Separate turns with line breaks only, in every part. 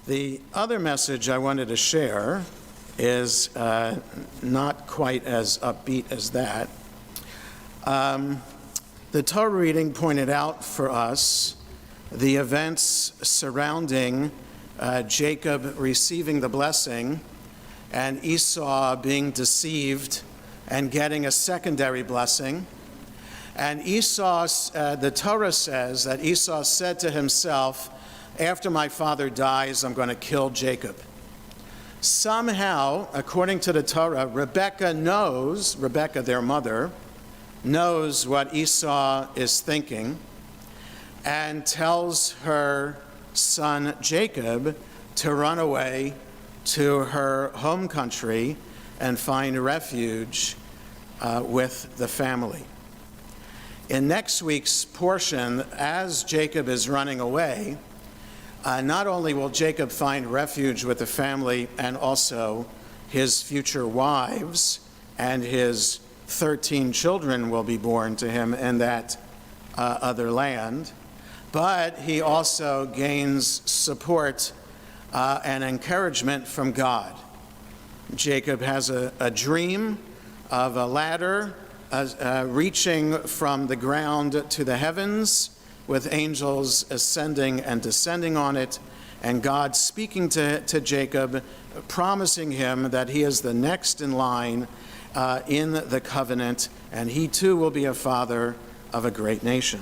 The other message I wanted to share is not quite as upbeat as that. The Torah reading pointed out for us the events surrounding Jacob receiving the blessing and Esau being deceived and getting a secondary blessing. And Esau, the Torah says that Esau said to himself, after my father dies, I'm going to kill Jacob. Somehow, according to the Torah, Rebekah, their mother, knows what Esau is thinking and tells her son Jacob to run away to her home country and find refuge with the family. In next week's portion, as Jacob is running away, not only will Jacob find refuge with the family and also his future wives, and his 13 children will be born to him in that other land, but he also gains support and encouragement from God. Jacob has a dream of a ladder reaching from the ground to the heavens, with angels ascending and descending on it, and God speaking to Jacob, promising him that he is the next in line in the covenant, and he too will be a father of a great nation.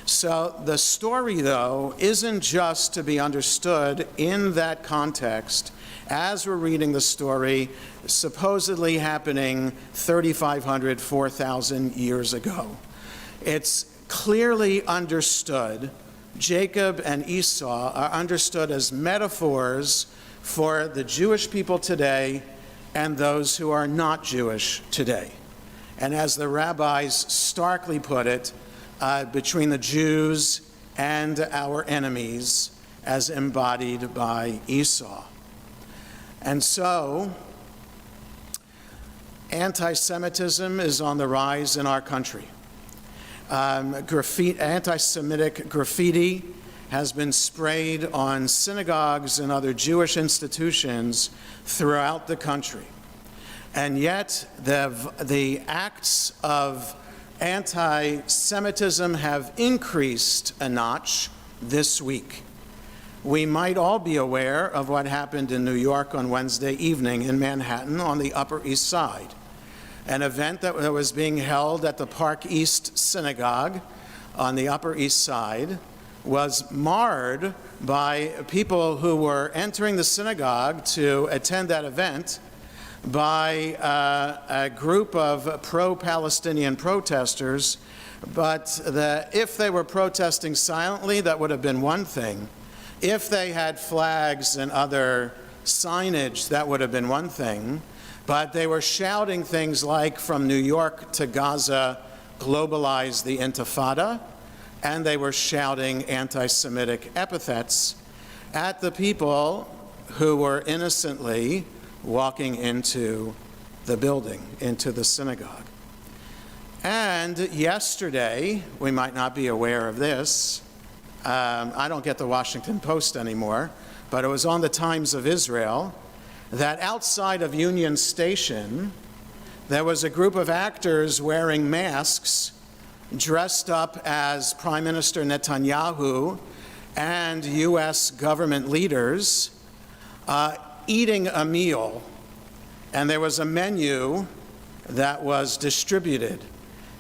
So the story, though, isn't just to be understood in that context as we're reading the story supposedly happening 3,500, 4,000 years ago. It's clearly understood. Jacob and Esau are understood as metaphors for the Jewish people today and those who are not Jewish today. And as the rabbis starkly put it, between the Jews and our enemies as embodied by Esau. And so, anti-Semitism is on the rise in our country. Anti-Semitic graffiti has been sprayed on synagogues and other Jewish institutions throughout the country. And yet, the acts of anti-Semitism have increased a notch this week. We might all be aware of what happened in New York on Wednesday evening in Manhattan on the Upper East Side. An event that was being held at the Park East Synagogue on the Upper East Side was marred by people who were entering the synagogue to attend that event by a group of pro-Palestinian protesters. But if they were protesting silently, that would have been one thing. If they had flags and other signage, that would have been one thing. But they were shouting things like, from New York to Gaza, globalize the Intifada, and they were shouting anti-Semitic epithets at the people who were innocently walking into the building, into the synagogue. And yesterday, we might not be aware of this, I don't get the Washington Post anymore, but it was on the Times of Israel, that outside of Union Station, there was a group of actors wearing masks, dressed up as Prime Minister Netanyahu and U.S. government leaders, eating a meal. And there was a menu that was distributed.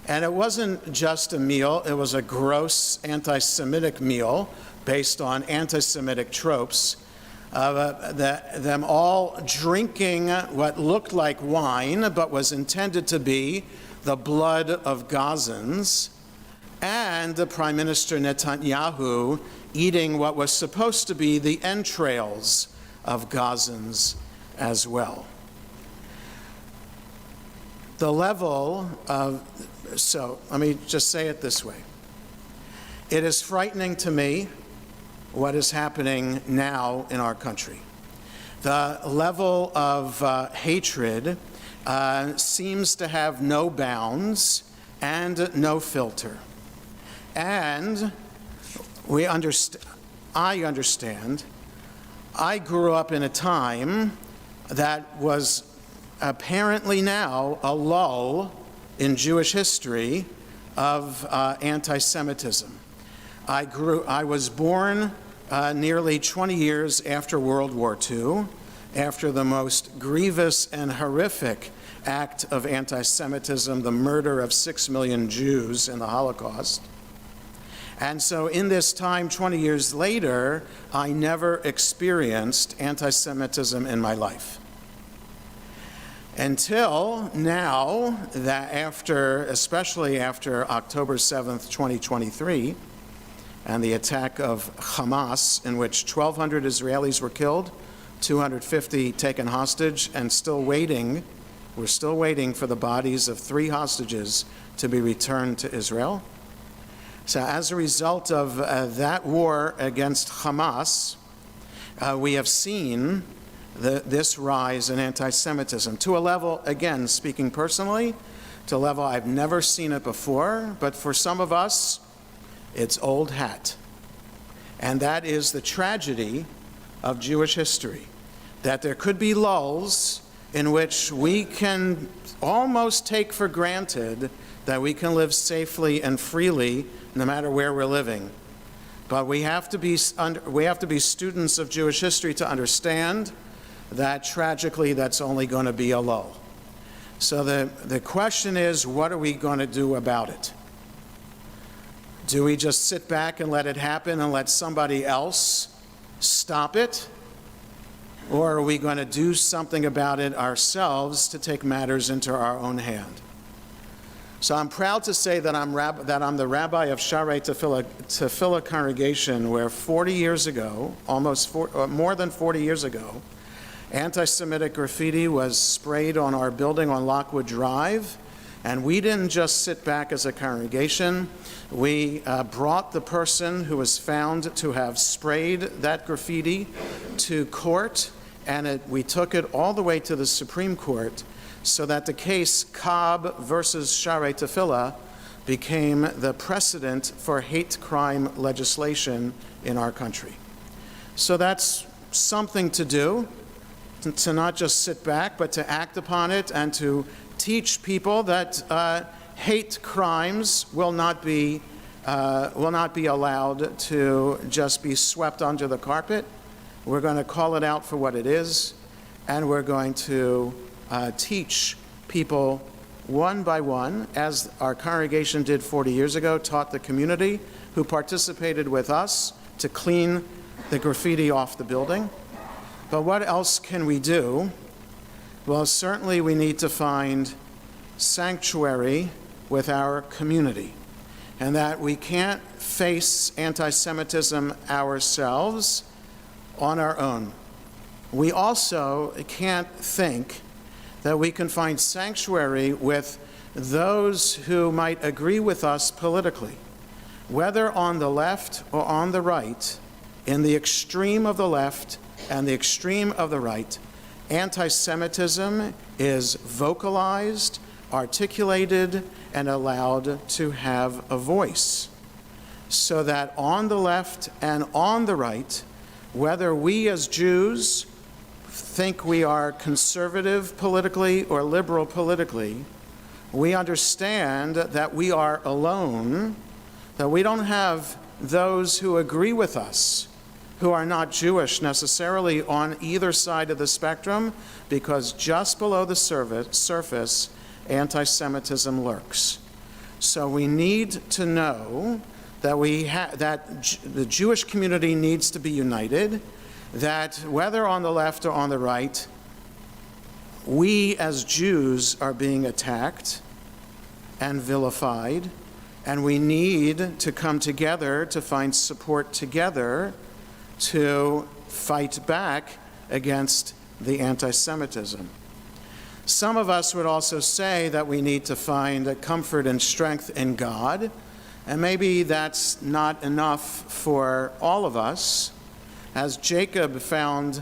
And it wasn't just a meal, it was a gross anti-Semitic meal based on anti-Semitic tropes. Them all drinking what looked like wine, but was intended to be the blood of Gazans, and the Prime Minister Netanyahu eating what was supposed to be the entrails of Gazans as well. The level of, so let me just say it this way. It is frightening to me what is happening now in our country. The level of hatred seems to have no bounds and no filter. And I understand I grew up in a time that was apparently now a lull in Jewish history of anti-Semitism. I was born nearly 20 years after World War II, after the most grievous and horrific act of anti-Semitism, the murder of 6 million Jews in the Holocaust. And so in this time, 20 years later, I never experienced anti-Semitism in my life. Until now, especially after October 7th, 2023, and the attack of Hamas, in which 1,200 Israelis were killed, 250 taken hostage, and we're still waiting for the bodies of 3 hostages to be returned to Israel. So as a result of that war against Hamas, we have seen this rise in anti-Semitism to a level, again, speaking personally, to a level I've never seen it before, but for some of us, it's old hat. And that is the tragedy of Jewish history, that there could be lulls in which we can almost take for granted that we can live safely and freely no matter where we're living. But we have to be students of Jewish history to understand that tragically that's only going to be a lull. So the question is, what are we going to do about it? Do we just sit back and let it happen and let somebody else stop it? Or are we going to do something about it ourselves to take matters into our own hand? So I'm proud to say that I'm the rabbi of Sharei Tefillah congregation, where 40 years ago, more than 40 years ago, anti-Semitic graffiti was sprayed on our building on Lockwood Drive, and we didn't just sit back as a congregation. We brought the person who was found to have sprayed that graffiti to court, and we took it all the way to the Supreme Court, so that the case Cobb versus Sharei Tefillah became the precedent for hate crime legislation in our country. So that's something to do, to not just sit back, but to act upon it and to teach people that hate crimes will not be allowed to just be swept under the carpet. We're going to call it out for what it is, and we're going to teach people one by one, as our congregation did 40 years ago, taught the community who participated with us to clean the graffiti off the building. But what else can we do? Well, certainly we need to find sanctuary with our community, and that we can't face anti-Semitism ourselves on our own. We also can't think that we can find sanctuary with those who might agree with us politically, whether on the left or on the right. In the extreme of the left and the extreme of the right, anti-Semitism is vocalized, articulated, and allowed to have a voice. So that on the left and on the right, whether we as Jews think we are conservative politically or liberal politically, we understand that we are alone, that we don't have those who agree with us, who are not Jewish necessarily on either side of the spectrum, because just below the surface, anti-Semitism lurks. So we need to know that that the Jewish community needs to be united, that whether on the left or on the right, we as Jews are being attacked and vilified, and we need to come together to find support together to fight back against the anti-Semitism. Some of us would also say that we need to find a comfort and strength in God, and maybe that's not enough for all of us. As Jacob found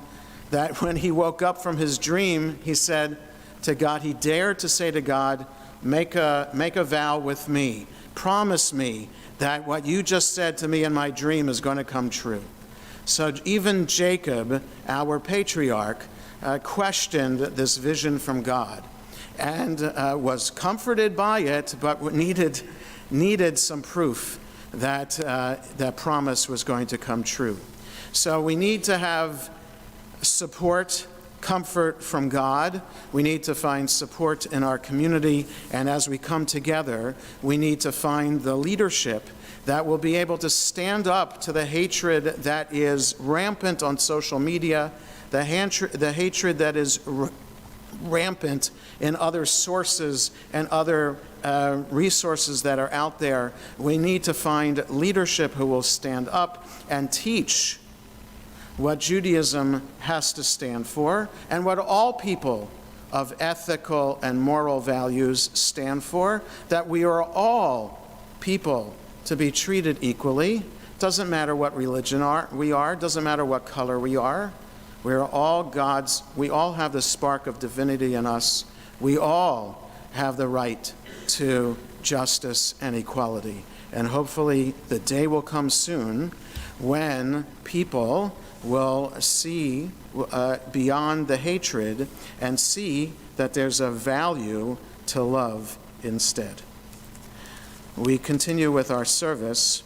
that when he woke up from his dream, he said to God, he dared to say to God, make a vow with me. Promise me that what you just said to me in my dream is going to come true. So even Jacob, our patriarch, questioned this vision from God and was comforted by it, but needed some proof that that promise was going to come true. So we need to have support, comfort from God. We need to find support in our community, and as we come together, we need to find the leadership that will be able to stand up to the hatred that is rampant on social media, the hatred that is rampant in other sources and other resources that are out there. We need to find leadership who will stand up and teach what Judaism has to stand for and what all people of ethical and moral values stand for, that we are all people to be treated equally. Doesn't matter what religion we are, doesn't matter what color we are. We are all God's, we all have the spark of divinity in us. We all have the right to justice and equality. And hopefully the day will come soon when people will see beyond the hatred and see that there's a value to love instead. We continue with our service.